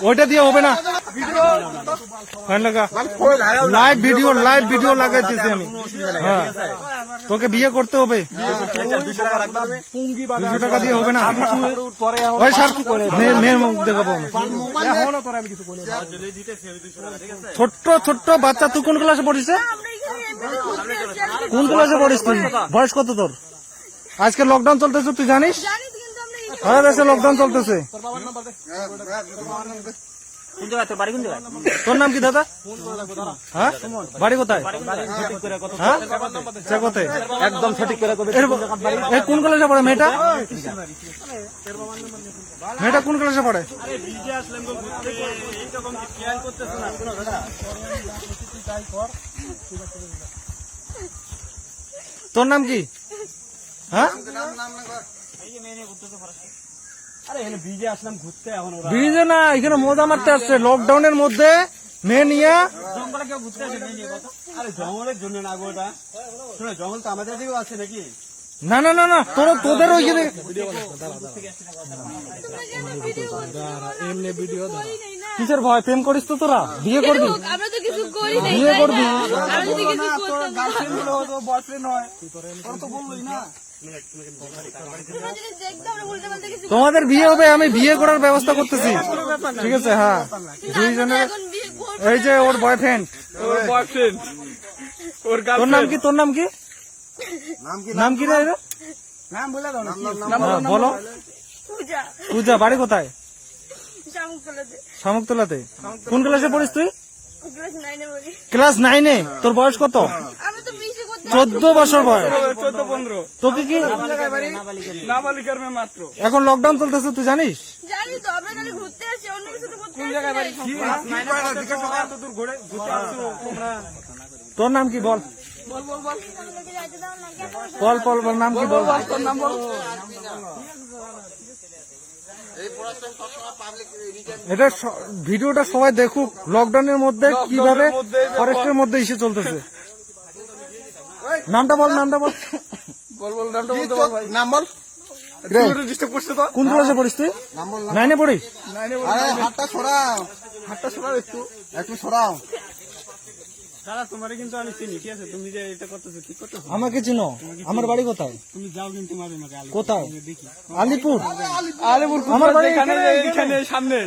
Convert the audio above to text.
ওইটা দিয়ে হবে না, ফাইন লাগা। লাইভ ভিডিও লাগাইতেছি আমি। হ্যাঁ, তোকে বিয়ে করতে হবে, 200 টাকা দিয়ে হবে না। ওই স্যার মেয়ের মুখ দেখাবো আমি। ছোট্ট বাচ্চা, তুই কোন ক্লাসে পড়িস? কোন ক্লাসে পড়িস তুই? বয়স কত তোর? আজকে লকডাউন চলতেছে, তুই জানিস? সারা দেশে লকডাউন চলতেছে। তোর নাম কি দাদা? হ্যাঁ, বাড়ি কোথায়? হ্যাঁ, কোথায়? একদম সঠিক করে কোন ক্লাসে পড়ে মেয়েটা? মেয়েটা কোন ক্লাসে পড়ে? তোর নাম কি? হ্যাঁ, ব্রিজে না, এখানে মজা মারতে আসছে লকডাউনের মধ্যে মেয়ে নিয়ে। না না না না, তোদের ওইখানে কিসের ভয়? প্রেম করিস তো তোরা? বিয়ে করবি? বিয়ে করবি? তোমাদের বিয়ে হবে, আমি বিয়ে করার ব্যবস্থা করতেছি, ঠিক আছে? হ্যাঁ, দুইজনের। এই যে ওর বয়ফ্রেন্ড। তোর নাম কি? তোর নাম কি? নাম কি রে? বলো। পূজা, বাড়ি কোথায়? শামুকতলাতে। কোন ক্লাসে পড়িস তুই? ক্লাস 9-এ। তোর বয়স কত? 14 বছর বয়স। তোকে কি এখন লকডাউন চলতেছে, তুই জানিস? তোর নাম কি বল? বল নাম কি বল? এটা ভিডিওটা সবাই দেখুক, লকডাউনের মধ্যে কিভাবে ফরেস্টের মধ্যে এসে চলতেছে। নামটা বল। নাম বল। কোন ক্লাসে পড়িস তুই? 9-এ পড়িস? হাতটা সরাও একটু সরাও। কিন্তু আমি চিনি, ঠিক আছে? তুমি যে এটা করতেছো, ঠিক করতেছো। আমাকে চিনো? আমার বাড়ি কোথায়? তুমি যাও কিন্তু কোথায়? আলিপুর। আমার বাড়ি এখানে সামনে।